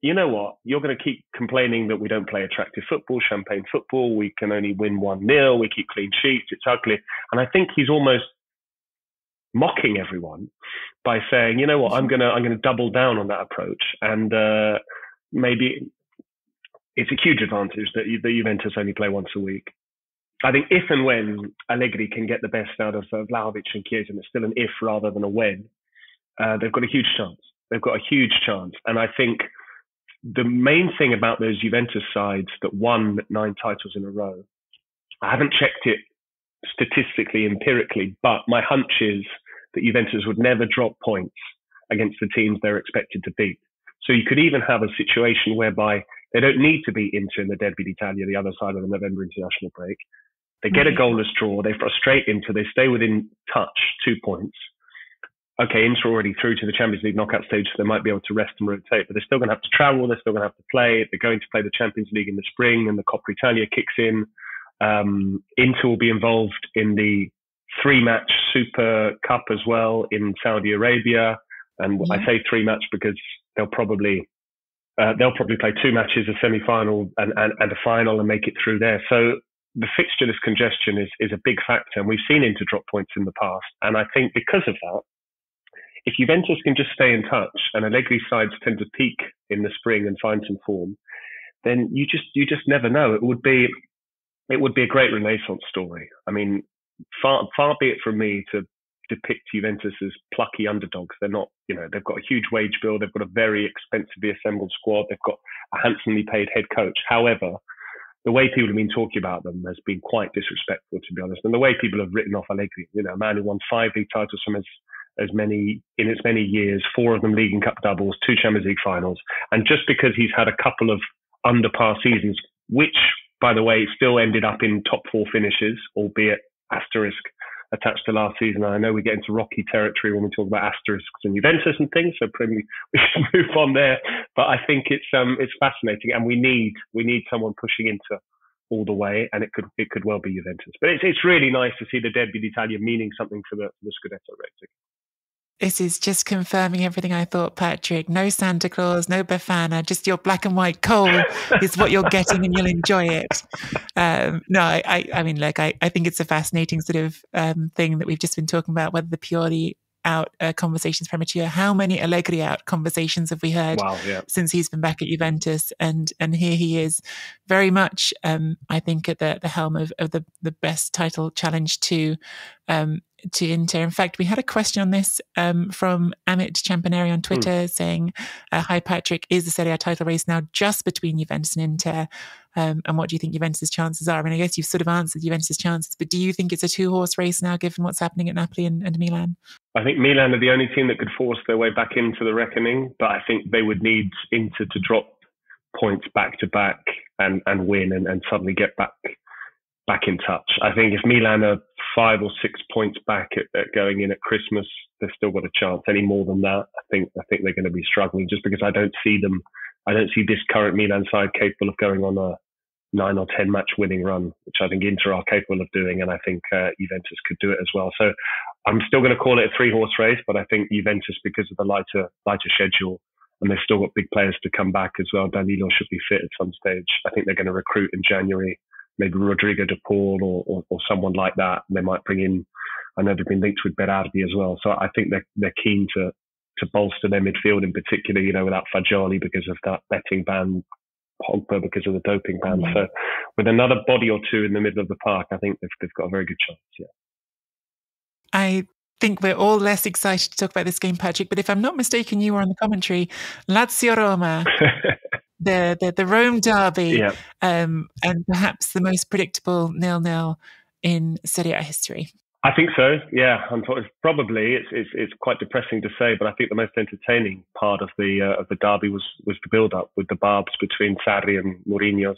you know what, you're going to keep complaining that we don't play attractive football, champagne football, we can only win 1-0, we keep clean sheets, it's ugly. And I think he's almost mocking everyone by saying, you know what, I'm gonna double down on that approach, and maybe it's a huge advantage that the Juventus only play once a week. I think if and when Allegri can get the best out of Vlahovic and Chiesa, and it's still an if rather than a when, they've got a huge chance. They've got a huge chance. And I think the main thing about those Juventus sides that won 9 titles in a row, I haven't checked it statistically, empirically, but my hunch is that Juventus would never drop points against the teams they're expected to beat. So you could even have a situation whereby they don't need to beat Inter in the Derby d'Italia, the other side of the November international break. They get a goalless draw, they frustrate Inter, they stay within touch, 2 points. Okay, Inter already through to the Champions League knockout stage, so they might be able to rest and rotate, but they're still going to have to travel, they're still going to have to play, they're going to play the Champions League in the spring, and the Coppa Italia kicks in. Inter will be involved in the 3-match Super Cup as well in Saudi Arabia, and I say 3-match because they'll probably play 2 matches, a semi-final and a final, and make it through there. So the fixture list congestion is a big factor, and we've seen Inter drop points in the past, and I think because of that, if Juventus can just stay in touch and Allegri's sides tend to peak in the spring and find some form, then you just never know. It would be a great Renaissance story. I mean, far be it from me to depict Juventus as plucky underdogs. They're not, they've got a huge wage bill. They've got a very expensively assembled squad. They've got a handsomely paid head coach. However, the way people have been talking about them has been quite disrespectful, to be honest. And the way people have written off Allegri, a man who won 5 league titles from as many years, 4 of them League and Cup doubles, 2 Champions League finals. And just because he's had a couple of under par seasons, which, by the way, still ended up in top 4 finishes, albeit asterisk attached to last season. And I know we get into rocky territory when we talk about asterisks and Juventus and things, so probably we should move on there. But I think it's fascinating, and we need someone pushing into all the way, and it could well be Juventus. But it's really nice to see the Derby d'Italia meaning something for the Scudetto rating. This is just confirming everything I thought, Patrick. No Santa Claus, no Befana, just your black and white coal is what you're getting, and you'll enjoy it. I mean, look, I think it's a fascinating sort of thing that we've just been talking about, whether the Pioli out conversations premature. How many Allegri out conversations have we heard since he's been back at Juventus? And here he is, very much, I think, at the helm of the best title challenge to Inter. In fact, we had a question on this from Amit Champaneri on Twitter saying, hi Patrick, is the Serie A title race now just between Juventus and Inter? And what do you think Juventus' chances are? I mean, I guess you've sort of answered Juventus' chances, but do you think it's a 2-horse race now, given what's happening at Napoli and Milan? I think Milan are the only team that could force their way back into the reckoning, but I think they would need Inter to drop points back to back and win and suddenly get back in touch. I think if Milan are 5 or 6 points back at going in at Christmas, they've still got a chance. Any more than that, I think they're going to be struggling, just because I don't see this current Milan side capable of going on a 9 or 10 match winning run, which I think Inter are capable of doing, and I think Juventus could do it as well. So I'm still going to call it a 3-horse race, but I think Juventus, because of the lighter schedule, and they've still got big players to come back as well. Danilo should be fit at some stage. I think they're going to recruit in January, maybe Rodrigo de Paul or someone like that. They might bring in, I know they've been linked with Berardi as well. So I think they're keen to bolster their midfield in particular, without Fagioli because of that betting ban, Pogba because of the doping ban. So with another body or two in the middle of the park, I think they've got a very good chance, I think we're all less excited to talk about this game, Patrick, but if I'm not mistaken, you were on the commentary. Lazio Roma. The Rome derby, and perhaps the most predictable 0-0 in Serie A history. I think so. Yeah, probably it's quite depressing to say, but I think the most entertaining part of the derby was the build-up with the barbs between Sarri and Mourinho.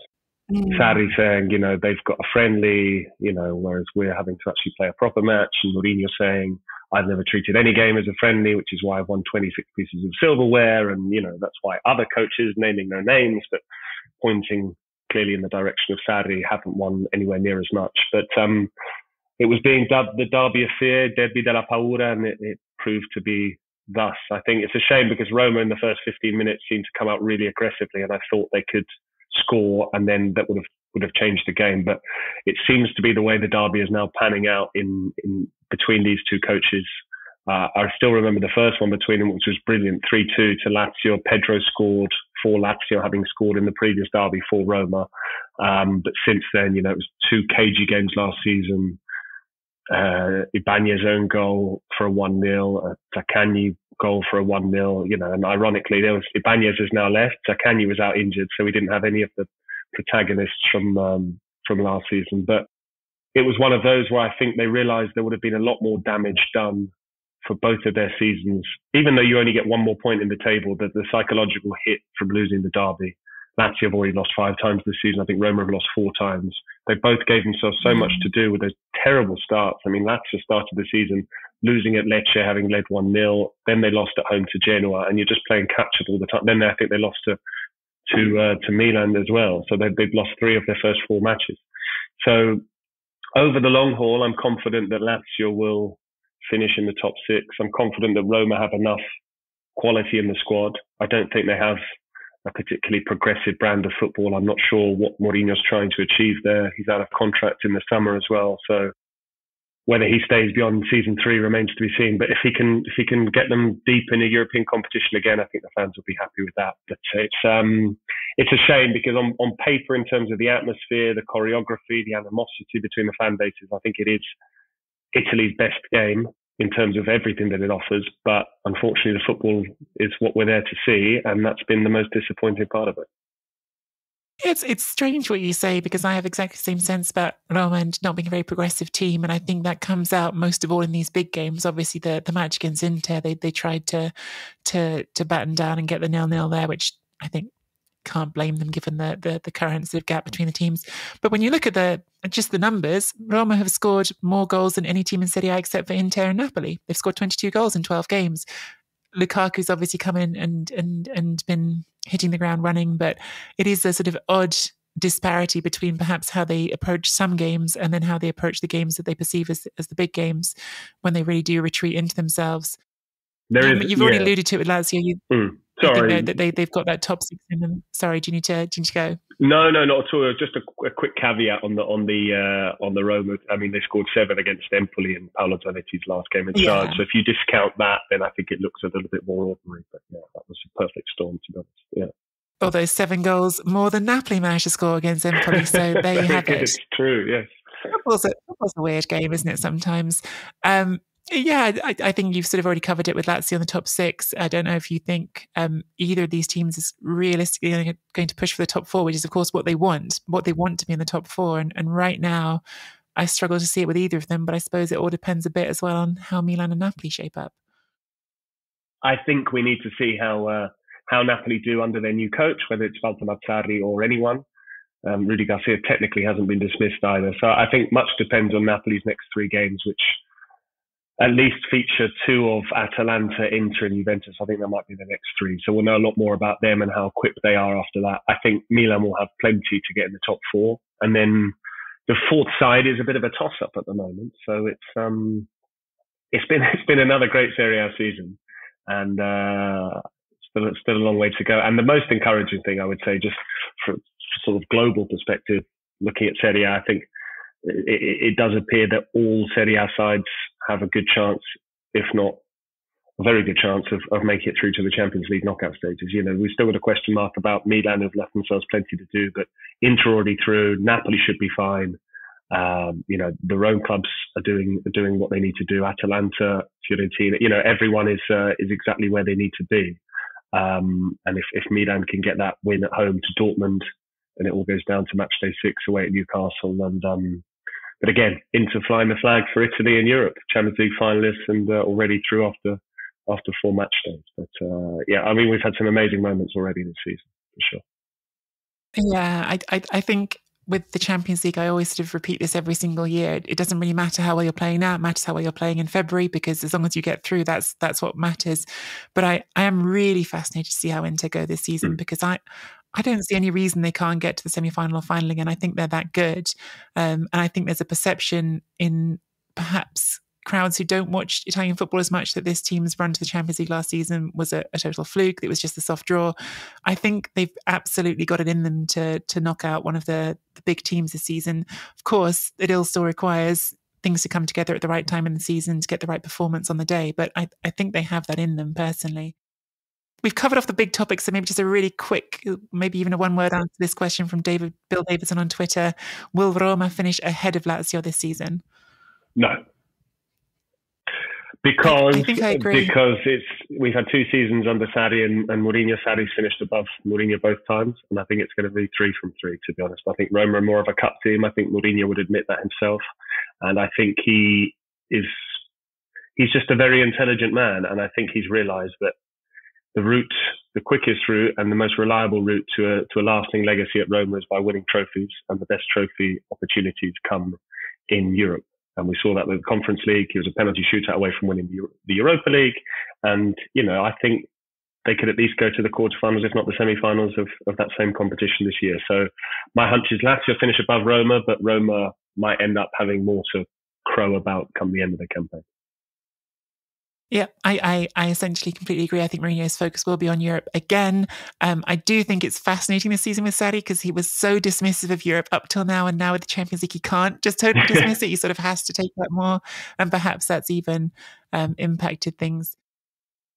Sarri saying, they've got a friendly, whereas we're having to actually play a proper match, and Mourinho saying, I've never treated any game as a friendly, which is why I've won 26 pieces of silverware. And, that's why other coaches, naming no names, but pointing clearly in the direction of Sarri, haven't won anywhere near as much. But it was being dubbed the Derby of Fear, Derby della Paura, and it proved to be thus. I think it's a shame because Roma in the first 15 minutes seemed to come out really aggressively, and I thought they could score, and then that would have changed the game. But it seems to be the way the derby is now panning out in between these two coaches. I still remember the first one between them, which was brilliant, 3-2 to Lazio. Pedro scored for Lazio, having scored in the previous derby for Roma. But since then, it was 2 cagey games last season. Ibanez's own goal for a 1-0, a Zaccagni goal for a 1-0, and ironically, Ibanez has now left. Zaccagni was out injured, so we didn't have any of the protagonists from last season. But it was one of those where I think they realised there would have been a lot more damage done for both of their seasons, even though you only get one more point in the table. That the psychological hit from losing the derby. Lazio have already lost 5 times this season. I think Roma have lost 4 times. They both gave themselves so much to do with those terrible starts. I mean, Lazio started the season losing at Lecce, having led 1-0. Then they lost at home to Genoa, and you're just playing catch-up all the time. Then I think they lost to Milan as well. So they've lost 3 of their first 4 matches. So over the long haul, I'm confident that Lazio will finish in the top 6. I'm confident that Roma have enough quality in the squad. I don't think they have a particularly progressive brand of football. I'm not sure what Mourinho's trying to achieve there. He's out of contract in the summer as well, so whether he stays beyond season 3 remains to be seen. But if he can get them deep in a European competition again, I think the fans will be happy with that. But it's a shame because on paper, in terms of the atmosphere, the choreography, the animosity between the fan bases, I think it is Italy's best game in terms of everything that it offers. But unfortunately, the football is what we're there to see, and that's been the most disappointing part of it. It's strange what you say, because I have exactly the same sense about Roma and not being a very progressive team, and I think that comes out most of all in these big games. Obviously, the match against Inter, they tried to batten down and get the 0-0 there, which I think can't blame them given the current sort of gap between the teams. But when you look at just the numbers, Roma have scored more goals than any team in Serie A except for Inter and Napoli. They've scored 22 goals in 12 games. Lukaku's obviously come in and been hitting the ground running, but it is a sort of odd disparity between perhaps how they approach some games and then how they approach the games that they perceive as the big games, when they really do retreat into themselves. You've already alluded to it with Lazio. Sorry, that they've got that top 6 in them. Sorry, do you need to go? No, not at all. Just a quick caveat on the Roma. I mean, they scored 7 against Empoli in Paolo Zanetti's last game in charge. So if you discount that, then I think it looks a little bit more ordinary. But yeah, that was a perfect storm, to be honest. Yeah. Although 7 goals more than Napoli managed to score against Empoli, so there you have it. It's true, yes. Football's a weird game, isn't it, sometimes? I think you've sort of already covered it with Lazio in the top 6. I don't know if you think either of these teams is realistically going to push for the top 4, which is, of course, what they want to be in the top 4. And right now, I struggle to see it with either of them, but I suppose it all depends a bit as well on how Milan and Napoli shape up. I think we need to see how Napoli do under their new coach, whether it's Mazzarri or anyone. Rudy Garcia technically hasn't been dismissed either. So I think much depends on Napoli's next 3 games, which at least feature 2 of Atalanta, Inter and Juventus. I think that might be the next 3. So we'll know a lot more about them and how equipped they are after that. I think Milan will have plenty to get in the top 4. And then the 4th side is a bit of a toss-up at the moment. So it's been another great Serie A season. And still a long way to go. And the most encouraging thing, I would say, just from sort of global perspective, looking at Serie A, I think it does appear that all Serie A sides have a good chance, if not a very good chance, of making it through to the Champions League knockout stages. We've still got a question mark about Milan, who've left themselves plenty to do, but Inter already through. Napoli should be fine. The Rome clubs are doing what they need to do. Atalanta, Fiorentina, everyone is exactly where they need to be. And if Milan can get that win at home to Dortmund, then it all goes down to match day 6 away at Newcastle. But again, Inter flying the flag for Italy and Europe, Champions League finalists, and already through after 4 match days. But we've had some amazing moments already this season, for sure. Yeah, I think with the Champions League, I always sort of repeat this every single year. It doesn't really matter how well you're playing now. It matters how well you're playing in February, because as long as you get through, that's what matters. But I am really fascinated to see how Inter go this season, because I don't see any reason they can't get to the semi-final or final again. I think they're that good. And I think there's a perception in perhaps crowds who don't watch Italian football as much that this team's run to the Champions League last season was a total fluke. It was just a soft draw. I think they've absolutely got it in them to knock out one of the big teams this season. Of course, it all still requires things to come together at the right time in the season to get the right performance on the day. But I think they have that in them personally. We've covered off the big topics, so maybe just a really quick, maybe even a one-word answer to this question from Bill Davidson on Twitter. Will Roma finish ahead of Lazio this season? No. Because I think I agree. Because we've had 2 seasons under Sarri and Mourinho. Sarri's finished above Mourinho both times, and I think it's going to be 3 from 3, to be honest. I think Roma are more of a cup team. I think Mourinho would admit that himself. And I think he's just a very intelligent man, and I think he's realised that the quickest route and the most reliable route to a lasting legacy at Roma is by winning trophies, and the best trophy opportunities come in Europe. And we saw that with the Conference League. He was a penalty shootout away from winning the Europa League. And, I think they could at least go to the quarterfinals, if not the semi-finals of that same competition this year. So my hunch is Lazio finish above Roma, but Roma might end up having more to crow about come the end of the campaign. Yeah, I essentially completely agree. I think Mourinho's focus will be on Europe again. I do think it's fascinating this season with Sarri because he was so dismissive of Europe up till now, and now with the Champions League he can't just totally dismiss it. He sort of has to take that more, and perhaps that's even impacted things.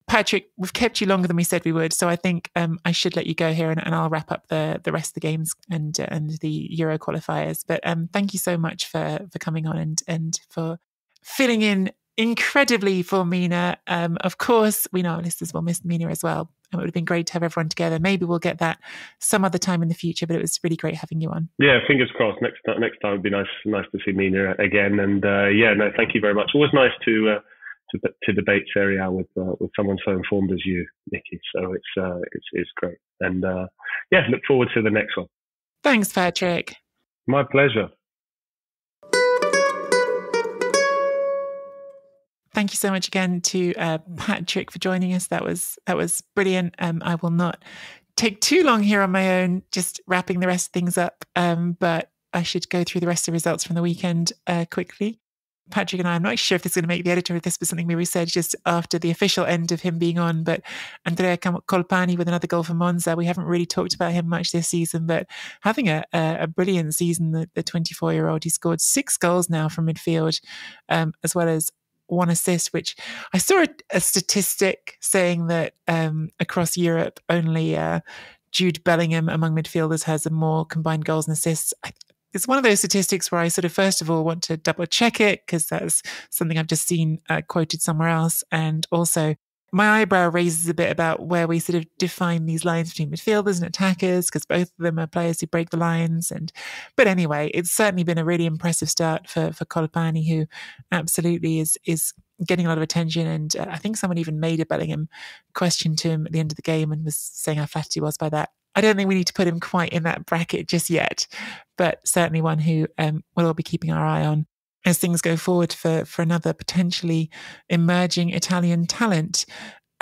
Patrick, we've kept you longer than we said we would, so I think I should let you go here, and I'll wrap up the rest of the games and the Euro qualifiers. But thank you so much for coming on and for filling in incredibly for Mina. Of course, we know our listeners will miss Mina as well. And it would have been great to have everyone together. Maybe we'll get that some other time in the future, but it was really great having you on. Yeah, fingers crossed. Next time would be nice to see Mina again. And thank you very much. Always nice to debate Serie A with someone so informed as you, Nikki. So it's great. And look forward to the next one. Thanks, Patrick. My pleasure. Thank you so much again to Patrick for joining us. That was brilliant. I will not take too long here on my own, just wrapping the rest of things up. But I should go through the rest of the results from the weekend quickly. Patrick and I'm not sure if this is going to make the editor of this, but something we said just after the official end of him being on. But Andrea Colpani with another goal for Monza. We haven't really talked about him much this season, but having a brilliant season, the 24-year-old. He scored 6 goals now from midfield, as well as 1 assist, which I saw a statistic saying that across Europe, only Jude Bellingham among midfielders has more combined goals and assists. It's one of those statistics where I sort of, first of all, want to double check it because that's something I've just seen quoted somewhere else. And also my eyebrow raises a bit about where we sort of define these lines between midfielders and attackers, because both of them are players who break the lines. But anyway, it's certainly been a really impressive start for Colpani, who absolutely is getting a lot of attention. And I think someone even made a Bellingham question to him at the end of the game and was saying how flattered he was by that. I don't think we need to put him quite in that bracket just yet, but certainly one who we'll all be keeping our eye on as things go forward for another potentially emerging Italian talent.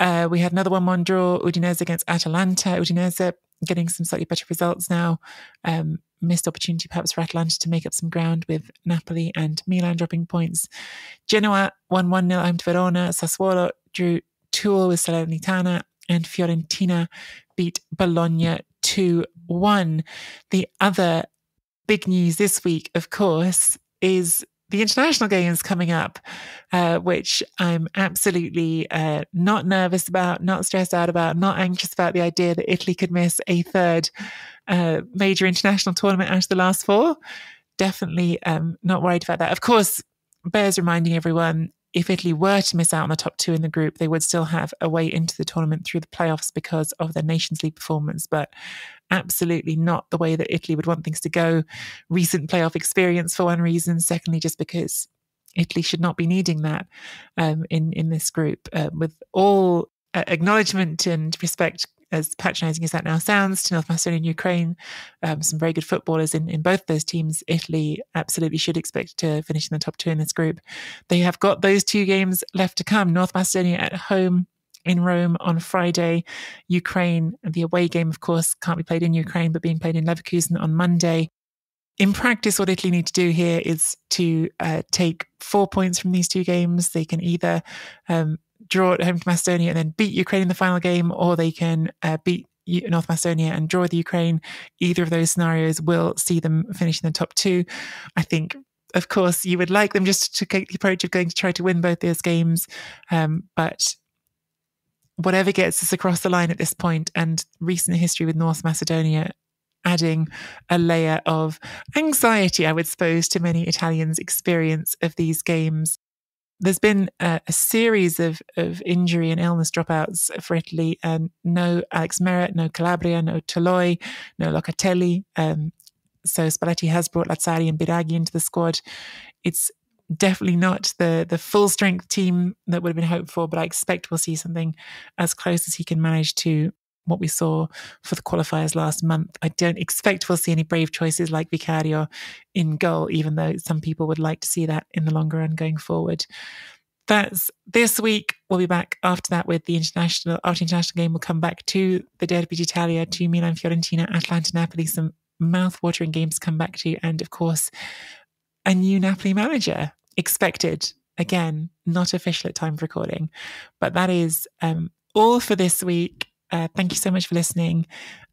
We had another 1-1 draw, Udinese against Atalanta. Udinese getting some slightly better results now. Missed opportunity perhaps for Atalanta to make up some ground with Napoli and Milan dropping points. Genoa 1-1 home to Verona. Sassuolo drew 2-2 with Salernitana, and Fiorentina beat Bologna 2-1. The other big news this week, of course, is the international games coming up, which I'm absolutely not nervous about, not stressed out about, not anxious about the idea that Italy could miss a third major international tournament out of the last 4. Definitely not worried about that. Of course, bears reminding everyone, if Italy were to miss out on the top 2 in the group, they would still have a way into the tournament through the playoffs because of their Nations League performance, but absolutely not the way that Italy would want things to go. Recent playoff experience for one reason. Secondly, just because Italy should not be needing that in this group. With all acknowledgement and respect, as patronising as that now sounds, to North Macedonia and Ukraine, some very good footballers in both those teams, Italy absolutely should expect to finish in the top 2 in this group. They have got those 2 games left to come. North Macedonia at home in Rome on Friday. Ukraine, the away game, of course, can't be played in Ukraine, but being played in Leverkusen on Monday. In practice, what Italy need to do here is to take 4 points from these two games. They can either draw at home to Macedonia and then beat Ukraine in the final game, or they can beat North Macedonia and draw the Ukraine. Either of those scenarios will see them finish in the top two. I think, of course, you would like them just to take the approach of going to try to win both those games. But whatever gets us across the line at this point, and recent history with North Macedonia adding a layer of anxiety, I would suppose, to many Italians' experience of these games. There's been a series of injury and illness dropouts for Italy, and no Alex Merritt, no Calabria, no Toloi, no Locatelli. So Spalletti has brought Lazzari and Biraghi into the squad. It's definitely not the full strength team that would have been hoped for, but I expect we'll see something as close as he can manage to what we saw for the qualifiers last month. I don't expect we'll see any brave choices like Vicario in goal, even though some people would like to see that in the longer run going forward. That's this week. We'll be back after that with the international game. We'll come back to the Derby d'Italia, to Milan, Fiorentina, Atalanta, Napoli, some mouth-watering games to come back to, and of course, a new Napoli manager expected. Again, not official at time of recording, but that is all for this week. Thank you so much for listening,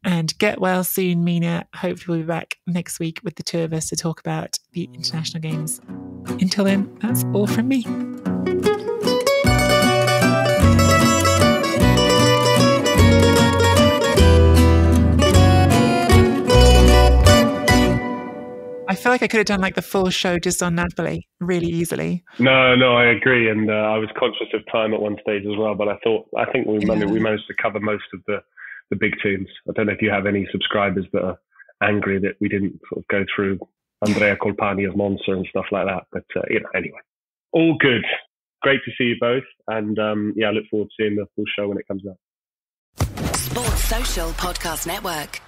and get well soon, Mina. Hopefully we'll be back next week with the two of us to talk about the international games. Until then, that's all from me. I feel like I could have done like the full show just on Napoli really easily. No, I agree, and I was conscious of time at one stage as well. But I think we managed to cover most of the big teams. I don't know if you have any subscribers that are angry that we didn't sort of go through Andrea Colpani of Monza and stuff like that. But anyway, all good. Great to see you both, and I look forward to seeing the full show when it comes out. Sports Social Podcast Network.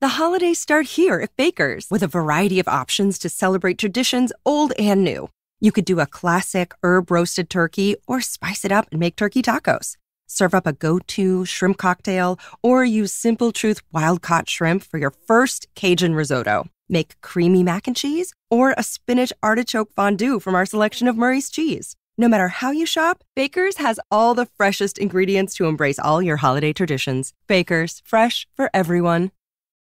The holidays start here at Baker's with a variety of options to celebrate traditions old and new. You could do a classic herb-roasted turkey or spice it up and make turkey tacos. Serve up a go-to shrimp cocktail or use Simple Truth wild-caught shrimp for your first Cajun risotto. Make creamy mac and cheese or a spinach artichoke fondue from our selection of Murray's cheese. No matter how you shop, Baker's has all the freshest ingredients to embrace all your holiday traditions. Baker's, fresh for everyone.